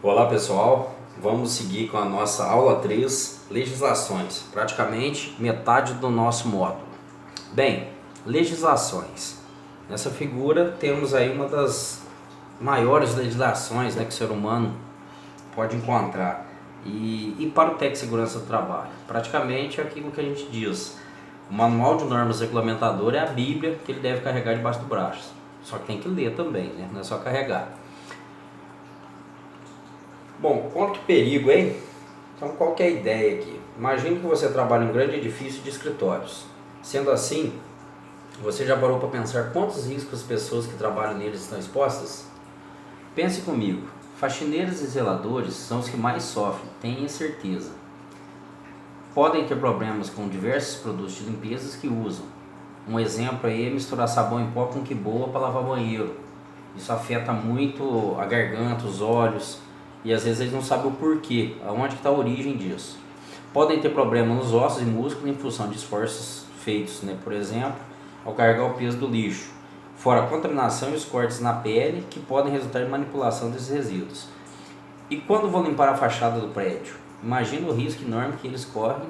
Olá pessoal, vamos seguir com a nossa aula 3, legislações, praticamente metade do nosso módulo. Bem, legislações. Nessa figura temos aí uma das maiores legislações, que o ser humano pode encontrar. E para o técnico de segurança do trabalho, praticamente é aquilo que a gente diz. O manual de normas regulamentador é a Bíblia que ele deve carregar debaixo do braço. Só que tem que ler também, não é só carregar. Bom, quanto perigo, hein? Então, qual que é a ideia aqui? Imagine que você trabalha em um grande edifício de escritórios. Sendo assim, você já parou para pensar quantos riscos as pessoas que trabalham neles estão expostas? Pense comigo, faxineiros e zeladores são os que mais sofrem, tenha certeza. Podem ter problemas com diversos produtos de limpeza que usam. Um exemplo aí é misturar sabão em pó com que boa para lavar banheiro. Isso afeta muito a garganta, os olhos. E às vezes eles não sabem o porquê, aonde está a origem disso. Podem ter problema nos ossos e músculos em função de esforços feitos, por exemplo, ao carregar o peso do lixo. Fora a contaminação e os cortes na pele que podem resultar em manipulação desses resíduos. E quando vão limpar a fachada do prédio? Imagina o risco enorme que eles correm,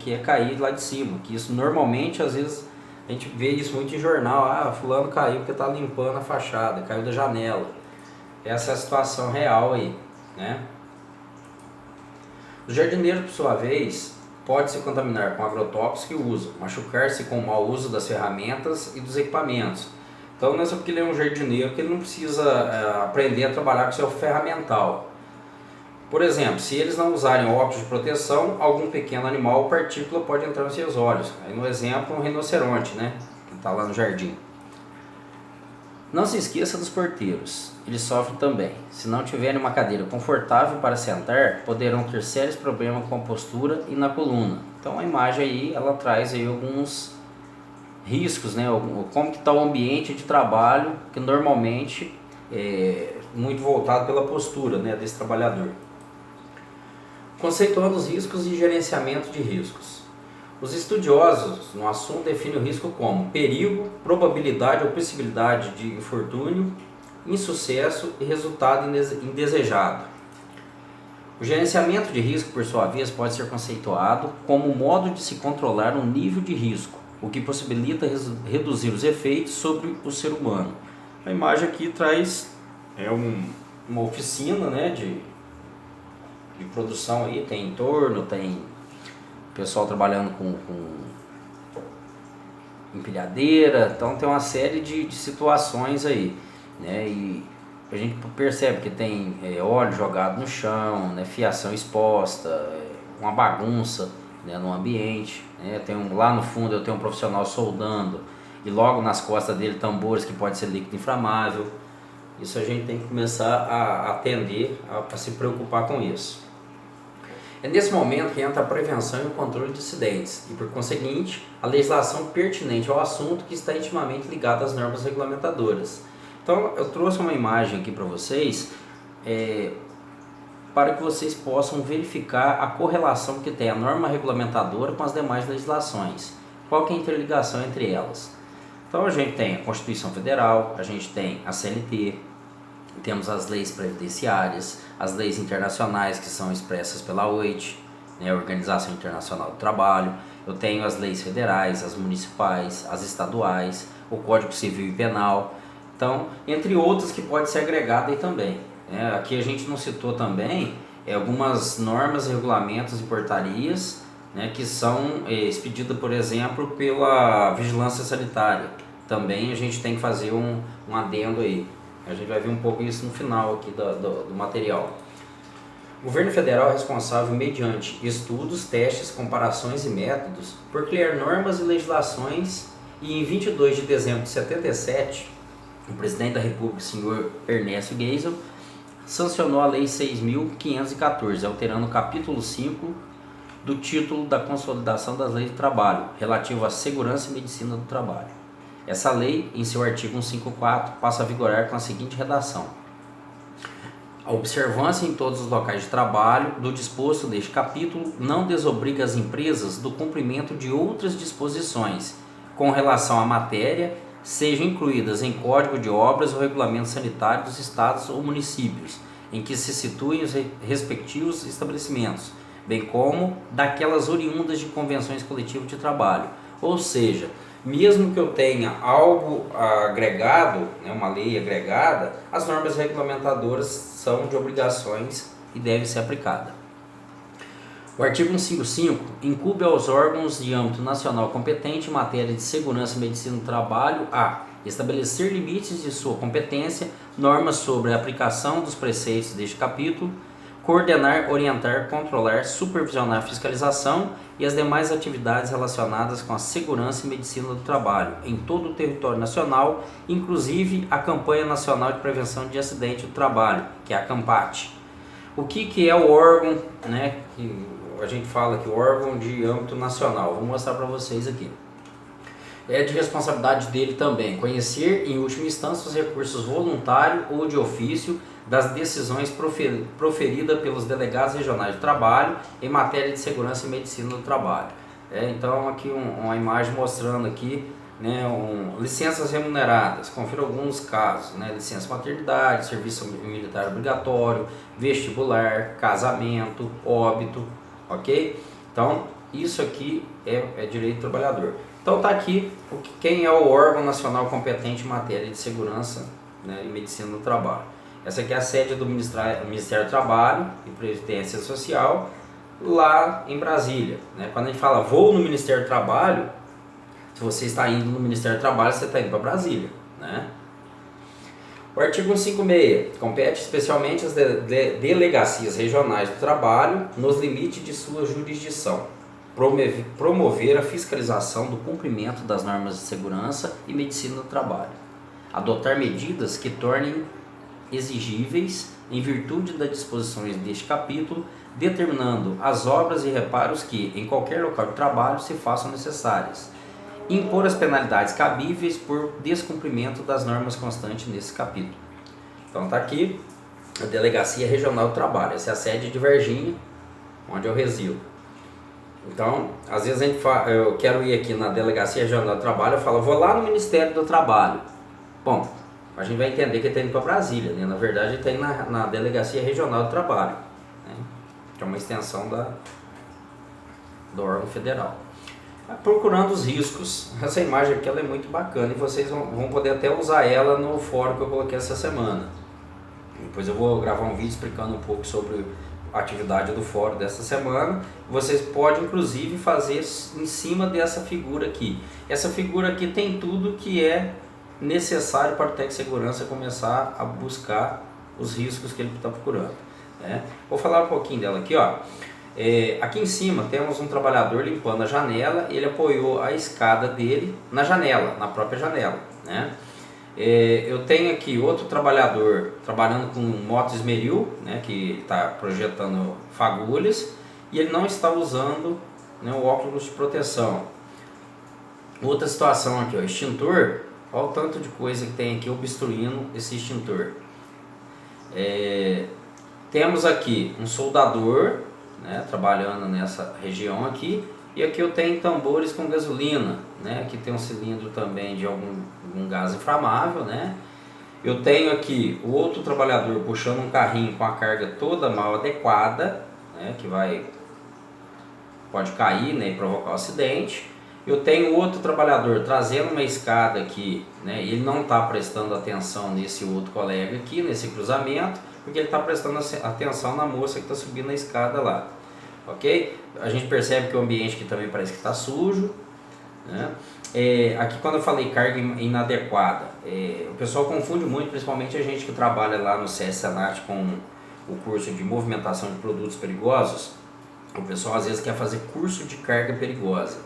que é cair lá de cima. Que isso normalmente, às vezes, a gente vê isso muito em jornal. Fulano caiu porque está limpando a fachada, caiu da janela. Essa é a situação real aí, O jardineiro, por sua vez, pode se contaminar com agrotóxicos que usa, machucar-se com o mau uso das ferramentas e dos equipamentos. Então não é só porque ele é um jardineiro que ele não precisa aprender a trabalhar com seu ferramental. Por exemplo, se eles não usarem óculos de proteção, algum pequeno animal ou partícula pode entrar nos seus olhos. Aí no exemplo, um rinoceronte, que está lá no jardim. Não se esqueça dos porteiros, eles sofrem também. Se não tiverem uma cadeira confortável para sentar, poderão ter sérios problemas com a postura e na coluna. Então a imagem aí, ela traz aí alguns riscos, como que está o ambiente de trabalho, que normalmente é muito voltado pela postura, desse trabalhador. Conceituando os riscos e gerenciamento de riscos. Os estudiosos no assunto definem o risco como perigo, probabilidade ou possibilidade de infortúnio, insucesso e resultado indesejado. O gerenciamento de risco, por sua vez, pode ser conceituado como o modo de se controlar um nível de risco, o que possibilita reduzir os efeitos sobre o ser humano. A imagem aqui traz uma oficina de produção, aí tem torno, tem pessoal trabalhando com empilhadeira, então tem uma série de situações aí, e a gente percebe que tem óleo jogado no chão, fiação exposta, uma bagunça no ambiente, lá no fundo eu tenho um profissional soldando e logo nas costas dele tambores que pode ser líquido inflamável. Isso a gente tem que começar a atender, a se preocupar com isso. É nesse momento que entra a prevenção e o controle de acidentes e, por conseguinte, a legislação pertinente ao assunto que está intimamente ligada às normas regulamentadoras. Então, eu trouxe uma imagem aqui para vocês para que vocês possam verificar a correlação que tem a norma regulamentadora com as demais legislações. Qual que é a interligação entre elas? Então, a gente tem a Constituição Federal, a gente tem a CLT, temos as leis previdenciárias, as leis internacionais que são expressas pela OIT, a Organização Internacional do Trabalho. Eu tenho as leis federais, as municipais, as estaduais, o Código Civil e Penal. Então, entre outras que pode ser agregada aí também. Aqui a gente não citou também algumas normas, regulamentos e portarias que são expedidas, por exemplo, pela Vigilância Sanitária. Também a gente tem que fazer um adendo aí. A gente vai ver um pouco isso no final aqui do material. O governo federal é responsável, mediante estudos, testes, comparações e métodos, por criar normas e legislações, e em 22 de dezembro de 77, o presidente da República, senhor Ernesto Geisel, sancionou a Lei 6.514, alterando o capítulo 5 do título da Consolidação das Leis do Trabalho, relativo à segurança e medicina do trabalho. Essa lei, em seu artigo 154, passa a vigorar com a seguinte redação: a observância em todos os locais de trabalho do disposto deste capítulo não desobriga as empresas do cumprimento de outras disposições com relação à matéria, sejam incluídas em código de obras ou regulamento sanitário dos estados ou municípios, em que se situem os respectivos estabelecimentos, bem como daquelas oriundas de convenções coletivas de trabalho. Ou seja, mesmo que eu tenha algo agregado, né, uma lei agregada, as normas regulamentadoras são de obrigações e devem ser aplicadas. O artigo 155 incumbe aos órgãos de âmbito nacional competente em matéria de segurança e medicina do trabalho a estabelecer limites de sua competência, normas sobre a aplicação dos preceitos deste capítulo, coordenar, orientar, controlar, supervisionar a fiscalização e as demais atividades relacionadas com a segurança e medicina do trabalho em todo o território nacional, inclusive a Campanha Nacional de Prevenção de Acidente do Trabalho, que é a CAMPAT. O que é o órgão, né, que a gente fala que o órgão de âmbito nacional? Vou mostrar para vocês aqui. É de responsabilidade dele também conhecer, em última instância, os recursos voluntários ou de ofício das decisões proferidas pelos delegados regionais de trabalho em matéria de segurança e medicina do trabalho. Então aqui uma imagem mostrando aqui, né, licenças remuneradas, confira alguns casos, né, licença maternidade, serviço militar obrigatório, vestibular, casamento, óbito, ok? Então isso aqui é direito do trabalhador. Então está aqui quem é o órgão nacional competente em matéria de segurança, né, e medicina do trabalho. Essa aqui é a sede do Ministério do Trabalho e Previdência Social, lá em Brasília, né? Quando a gente fala vou no Ministério do Trabalho, se você está indo no Ministério do Trabalho, você está indo para Brasília, né? O artigo 156 compete especialmente às delegacias regionais do trabalho nos limites de sua jurisdição. Promover a fiscalização do cumprimento das normas de segurança e medicina do trabalho. Adotar medidas que tornem exigíveis em virtude das disposições deste capítulo, determinando as obras e reparos que, em qualquer local de trabalho, se façam necessárias. Impor as penalidades cabíveis por descumprimento das normas constantes nesse capítulo. Então está aqui a Delegacia Regional do Trabalho. Essa é a sede de Varginha, onde eu resido. Então, às vezes eu quero ir aqui na Delegacia Regional do Trabalho, eu falo, vou lá no Ministério do Trabalho. Bom, a gente vai entender que está indo para Brasília, né? Na verdade ele está indo na Delegacia Regional do Trabalho, né? Que é uma extensão do órgão federal. Procurando os riscos. Essa imagem aqui ela é muito bacana e vocês vão poder até usar ela no fórum que eu coloquei essa semana. Depois eu vou gravar um vídeo explicando um pouco sobre a atividade do fórum dessa semana. Vocês podem inclusive fazer em cima dessa figura aqui. Essa figura aqui tem tudo que é necessário para o técnico de segurança começar a buscar os riscos que ele está procurando, né? Vou falar um pouquinho dela aqui, ó. Aqui em cima temos um trabalhador limpando a janela, ele apoiou a escada dele na janela, na própria janela, né? Eu tenho aqui outro trabalhador trabalhando com moto esmeril, né, que está projetando fagulhas e ele não está usando, né, o óculos de proteção. Outra situação aqui, ó, extintor. Olha o tanto de coisa que tem aqui obstruindo esse extintor. Temos aqui um soldador, né, trabalhando nessa região aqui. E aqui eu tenho tambores com gasolina, né? Aqui tem um cilindro também de algum gás inflamável, né? Eu tenho aqui o outro trabalhador puxando um carrinho com a carga toda mal adequada, né, que pode cair, né, e provocar um acidente. Eu tenho outro trabalhador trazendo uma escada aqui, né, e ele não está prestando atenção nesse outro colega aqui, nesse cruzamento, porque ele está prestando atenção na moça que está subindo a escada lá. Ok? A gente percebe que o ambiente aqui também parece que está sujo, né? Aqui quando eu falei carga inadequada, o pessoal confunde muito, principalmente a gente que trabalha lá no CS Senat com o curso de movimentação de produtos perigosos. O pessoal às vezes quer fazer curso de carga perigosa.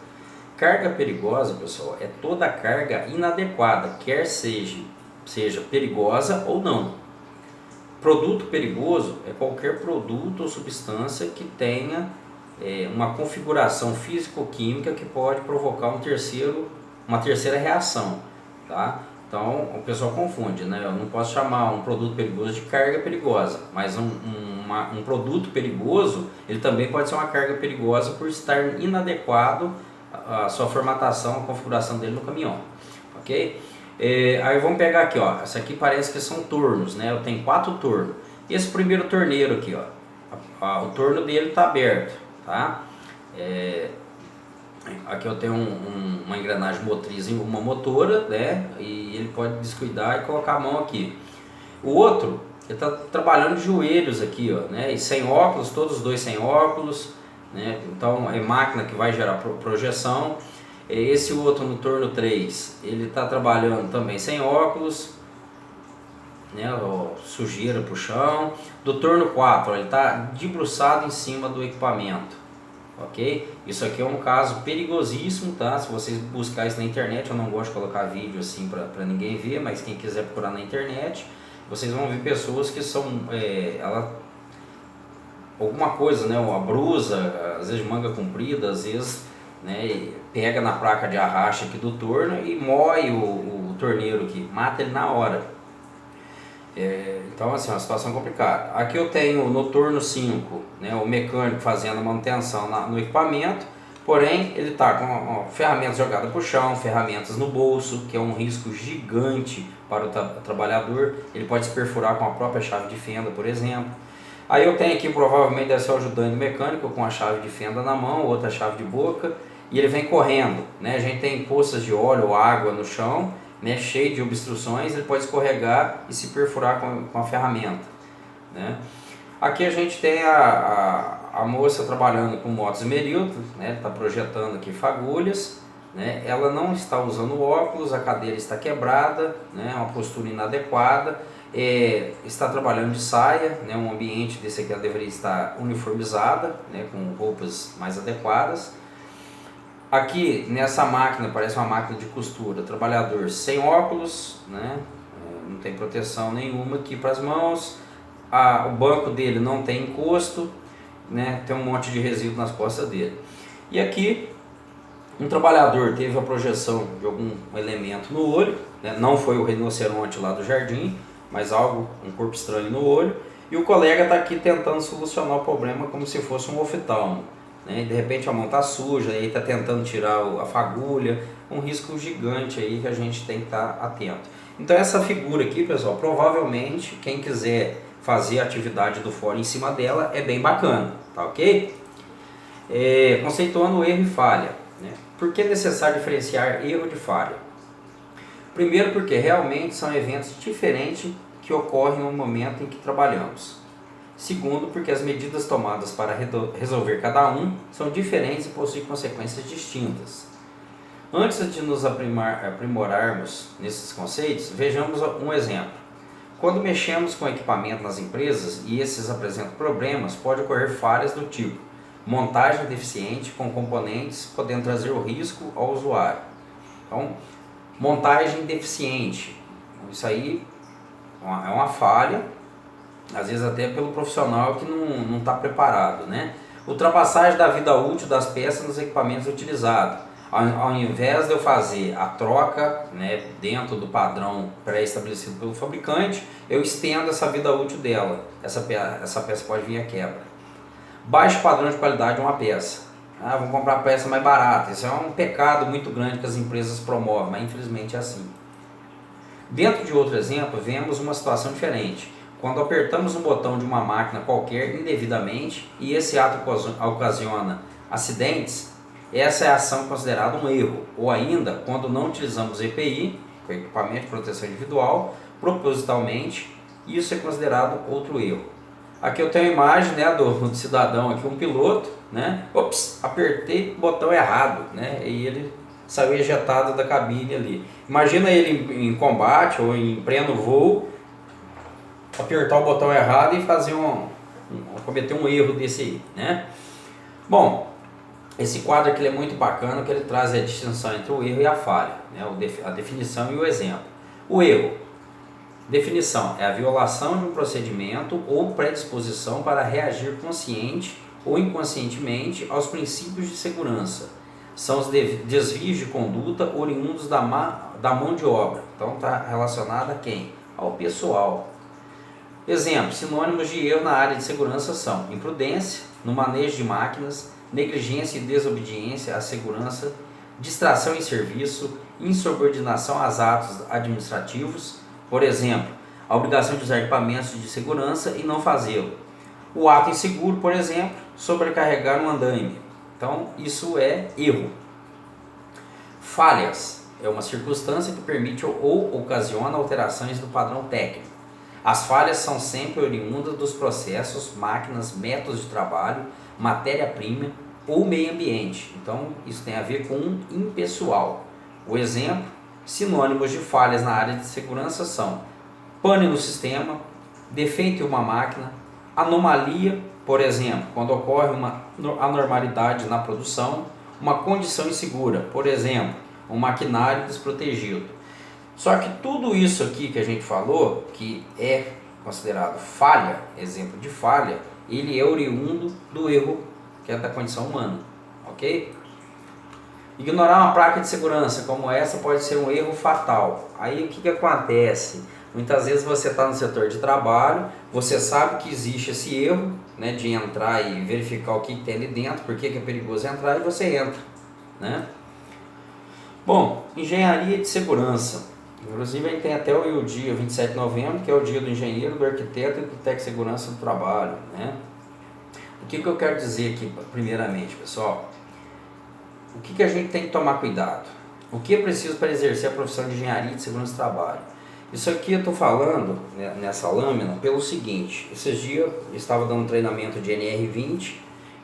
Carga perigosa, pessoal, é toda carga inadequada, quer seja perigosa ou não. Produto perigoso é qualquer produto ou substância que tenha uma configuração físico-química que pode provocar uma terceira reação, tá? Então o pessoal confunde, né? Eu não posso chamar um produto perigoso de carga perigosa, mas um produto perigoso, ele também pode ser uma carga perigosa por estar inadequado a sua formatação, a configuração dele no caminhão, ok? Aí vamos pegar aqui, ó, essa aqui parece que são tornos, né? Eu tenho 4 tornos. Esse primeiro torneiro aqui, ó, o torno dele está aberto, tá? Aqui eu tenho uma engrenagem motriz e uma motora, né? E ele pode descuidar e colocar a mão aqui. O outro, ele está trabalhando de joelhos aqui, ó, né? E sem óculos, todos os dois sem óculos, né? Então é máquina que vai gerar projeção. Esse outro no torno 3, ele está trabalhando também sem óculos, né? Ó, sujeira para o chão. Do torno 4, ó, ele está debruçado em cima do equipamento, ok? Isso aqui é um caso perigosíssimo, tá? Se vocês buscar isso na internet, eu não gosto de colocar vídeo assim para ninguém ver, mas quem quiser procurar na internet, vocês vão ver pessoas que são, alguma coisa, né? Uma brusa, às vezes manga comprida, às vezes, né? Pega na placa de arraste aqui do torno e moe o torneiro aqui, mata ele na hora. Então assim, é uma situação complicada. Aqui eu tenho no torno 5, né, o mecânico fazendo a manutenção no equipamento, porém ele está com ferramentas jogadas para o chão, ferramentas no bolso, que é um risco gigante para o trabalhador. Ele pode se perfurar com a própria chave de fenda, por exemplo. Aí eu tenho aqui, provavelmente deve ser o ajudante mecânico com a chave de fenda na mão, outra chave de boca, e ele vem correndo, né? A gente tem poças de óleo ou água no chão, né, cheio de obstruções, ele pode escorregar e se perfurar com a ferramenta, né? Aqui a gente tem a moça trabalhando com motos Esmerildo, né, está projetando aqui fagulhas, né? Ela não está usando óculos, a cadeira está quebrada, né, uma postura inadequada, está trabalhando de saia, né, um ambiente desse aqui ela deveria estar uniformizada, né, com roupas mais adequadas. Aqui nessa máquina, parece uma máquina de costura, trabalhador sem óculos, né? Não tem proteção nenhuma aqui para as mãos, o banco dele não tem encosto, né? Tem um monte de resíduo nas costas dele. E aqui um trabalhador teve a projeção de algum elemento no olho, né? Não foi o rinoceronte lá do jardim, mas um corpo estranho no olho, e o colega está aqui tentando solucionar o problema como se fosse um oftalmo. Né? De repente a mão está suja, aí está tentando tirar a fagulha, um risco gigante aí que a gente tem que estar atento. Então essa figura aqui, pessoal, provavelmente quem quiser fazer a atividade do fora em cima dela é bem bacana, tá ok? Conceituando erro e falha, né? Por que é necessário diferenciar erro de falha? Primeiro porque realmente são eventos diferentes que ocorrem no momento em que trabalhamos. Segundo, porque as medidas tomadas para resolver cada um são diferentes e possuem consequências distintas. Antes de nos aprimorarmos nesses conceitos, vejamos um exemplo. Quando mexemos com equipamento nas empresas e esses apresentam problemas, pode ocorrer falhas do tipo montagem deficiente com componentes podendo trazer o risco ao usuário. Então, montagem deficiente, isso aí é uma falha, às vezes até pelo profissional que não está preparado, né? Ultrapassagem da vida útil das peças nos equipamentos utilizados. Ao invés de eu fazer a troca, né, dentro do padrão pré-estabelecido pelo fabricante, eu estendo essa vida útil dela. Essa peça pode vir a quebra. Baixo padrão de qualidade de uma peça. Vamos comprar peça mais barata. Isso é um pecado muito grande que as empresas promovem, mas infelizmente é assim. Dentro de outro exemplo, vemos uma situação diferente. Quando apertamos um botão de uma máquina qualquer indevidamente e esse ato ocasiona acidentes, essa é a ação considerada um erro. Ou ainda, quando não utilizamos EPI, que é equipamento de proteção individual, propositalmente, isso é considerado outro erro. Aqui eu tenho a imagem, né, do cidadão aqui, um piloto, né? Ops, apertei o botão errado, né? E ele saiu ejetado da cabine ali. Imagina ele em combate ou em pleno voo, apertar o botão errado e fazer cometer um erro desse aí, né? Bom, esse quadro aqui é muito bacana, que ele traz a distinção entre o erro e a falha, né? A definição e o exemplo. O erro, definição, é a violação de um procedimento ou predisposição para reagir consciente ou inconscientemente aos princípios de segurança. São os desvios de conduta oriundos da mão de obra. Então está relacionado a quem? Ao pessoal. Exemplo, sinônimos de erro na área de segurança são imprudência no manejo de máquinas, negligência e desobediência à segurança, distração em serviço, insubordinação aos atos administrativos. Por exemplo, a obrigação de usar equipamentos de segurança e não fazê-lo. O ato inseguro, por exemplo, sobrecarregar um andaime. Então, isso é erro. Falhas é uma circunstância que permite ou ocasiona alterações do padrão técnico. As falhas são sempre oriundas dos processos, máquinas, métodos de trabalho, matéria-prima ou meio ambiente. Então, isso tem a ver com impessoal. O exemplo, sinônimos de falhas na área de segurança são pane no sistema, defeito em uma máquina, anomalia, por exemplo, quando ocorre uma anormalidade na produção, uma condição insegura, por exemplo, um maquinário desprotegido. Só que tudo isso aqui que a gente falou, que é considerado falha, exemplo de falha, ele é oriundo do erro que é da condição humana, ok? Ignorar uma placa de segurança como essa pode ser um erro fatal. Aí o que acontece? Muitas vezes você está no setor de trabalho, você sabe que existe esse erro, né, de entrar e verificar o que tem ali dentro, por que é perigoso entrar, e você entra, né? Bom, engenharia de segurança. Inclusive a gente tem até o dia 27 de novembro, que é o dia do engenheiro, do arquiteto e do técnico de segurança do trabalho, né? O que eu quero dizer aqui, primeiramente, pessoal? O que a gente tem que tomar cuidado? O que é preciso para exercer a profissão de engenharia de segurança do trabalho? Isso aqui eu estou falando, né, nessa lâmina pelo seguinte: esses dias eu estava dando treinamento de NR20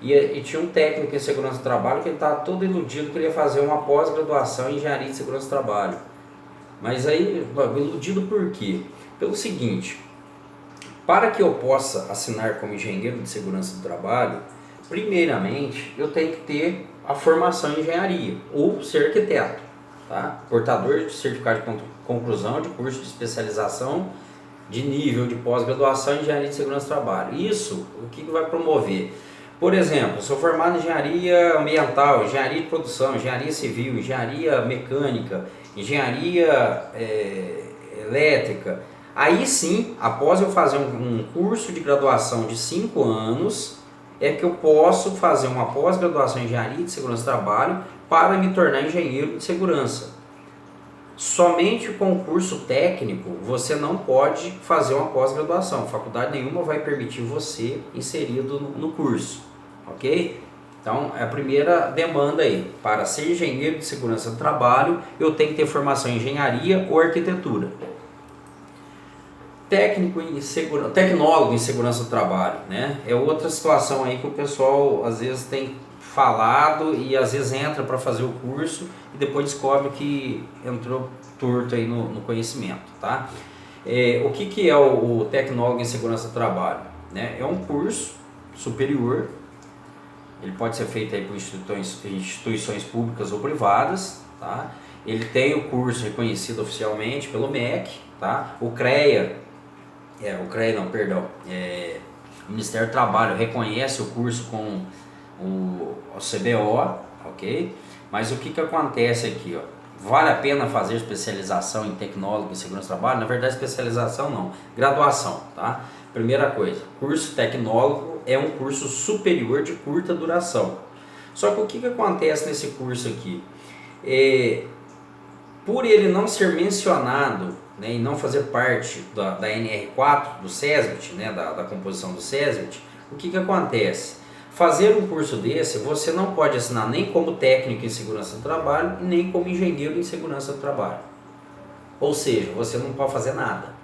e tinha um técnico em segurança do trabalho que ele estava todo iludido que ele ia fazer uma pós-graduação em engenharia de segurança do trabalho. Mas aí, iludido por quê? Pelo seguinte: para que eu possa assinar como engenheiro de segurança do trabalho, primeiramente eu tenho que ter a formação em engenharia ou ser arquiteto, tá? Portador de certificado de conclusão de curso de especialização de nível de pós-graduação em engenharia de segurança do trabalho. Isso, o que vai promover? Por exemplo, sou formado em engenharia ambiental, engenharia de produção, engenharia civil, engenharia mecânica, engenharia elétrica. Aí sim, após eu fazer um curso de graduação de 5 anos, é que eu posso fazer uma pós-graduação em engenharia de segurança do trabalho para me tornar engenheiro de segurança. Somente com o curso técnico você não pode fazer uma pós-graduação. Faculdade nenhuma vai permitir você inserido no curso, ok? Então, é a primeira demanda aí. Para ser engenheiro de segurança do trabalho, eu tenho que ter formação em engenharia ou arquitetura. Tecnólogo em segurança do trabalho, né? É outra situação aí que o pessoal às vezes tem falado e às vezes entra para fazer o curso e depois descobre que entrou torto aí no conhecimento, tá? O que é o tecnólogo em segurança do trabalho, né? É um curso superior, ele pode ser feito aí por instituições públicas ou privadas, tá? Ele tem o curso reconhecido oficialmente pelo MEC, tá? O Ministério do Trabalho reconhece o curso com o CBO, ok? Mas o que acontece aqui, ó? Vale a pena fazer especialização em tecnólogo em segurança do trabalho? Na verdade, especialização não, graduação, tá? Primeira coisa, curso tecnólogo é um curso superior de curta duração. Só que o que acontece nesse curso aqui? Por ele não ser mencionado, né, e não fazer parte da NR4, do SESBIT, né, da composição do SESBIT, o que acontece? Fazer um curso desse, você não pode assinar nem como técnico em segurança do trabalho, nem como engenheiro em segurança do trabalho. Ou seja, você não pode fazer nada.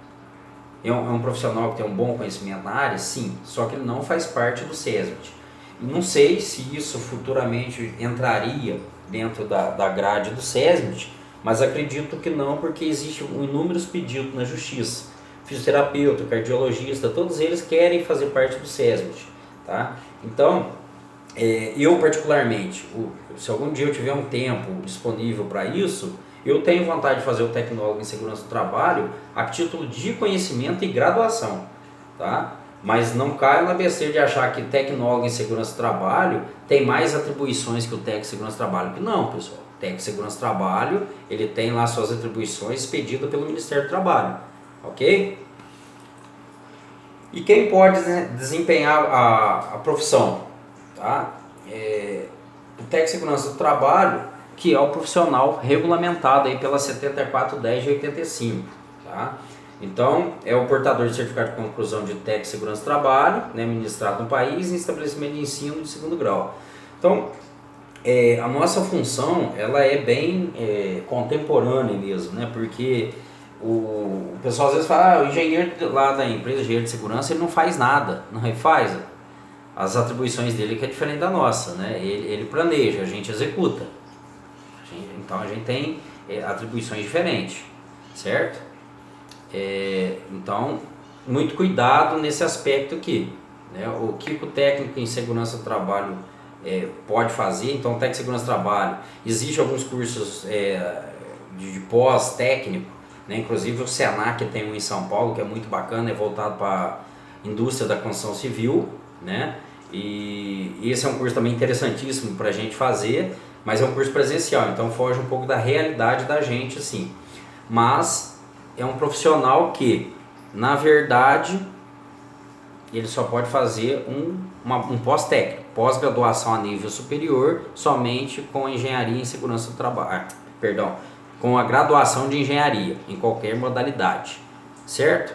É um profissional que tem um bom conhecimento na área? Sim, só que ele não faz parte do SESBIT. E não sei se isso futuramente entraria dentro da grade do SESBIT, mas acredito que não, porque existem inúmeros pedidos na justiça. Fisioterapeuta, cardiologista, todos eles querem fazer parte do SESBIT, tá? Então, eu particularmente, se algum dia eu tiver um tempo disponível para isso, eu tenho vontade de fazer o tecnólogo em segurança do trabalho a título de conhecimento e graduação, tá? Mas não caia na besteira de achar que tecnólogo em segurança do trabalho tem mais atribuições que o técnico em segurança do trabalho. Não, pessoal. O técnico em segurança do trabalho, ele tem lá suas atribuições expedidas pelo Ministério do Trabalho, ok? E quem pode desempenhar a profissão? Tá? O técnico em segurança do trabalho, que é o profissional regulamentado aí pela 7410 de 85, tá? Então, é o portador de certificado de conclusão de técnico de segurança do trabalho, né, ministrado no país, em estabelecimento de ensino de segundo grau. Então, a nossa função, ela é bem contemporânea mesmo, né, porque o pessoal às vezes fala, o engenheiro lá da empresa, engenheiro de segurança, ele não faz nada, não faz. As atribuições dele que é diferente da nossa, né, ele planeja, a gente executa. Então, a gente tem atribuições diferentes, certo? Então, muito cuidado nesse aspecto aqui, né? O que o técnico em segurança do trabalho pode fazer. Então, o técnico em segurança do trabalho, existe alguns cursos de pós-técnico, né? Inclusive o Senac tem um em São Paulo que é muito bacana, é voltado para a indústria da construção civil, né? E esse é um curso também interessantíssimo para a gente fazer, mas é um curso presencial, então foge um pouco da realidade da gente, assim. Mas é um profissional que, na verdade, ele só pode fazer um pós-técnico, pós-graduação a nível superior, somente com engenharia em segurança do trabalho, com a graduação de engenharia, em qualquer modalidade, certo?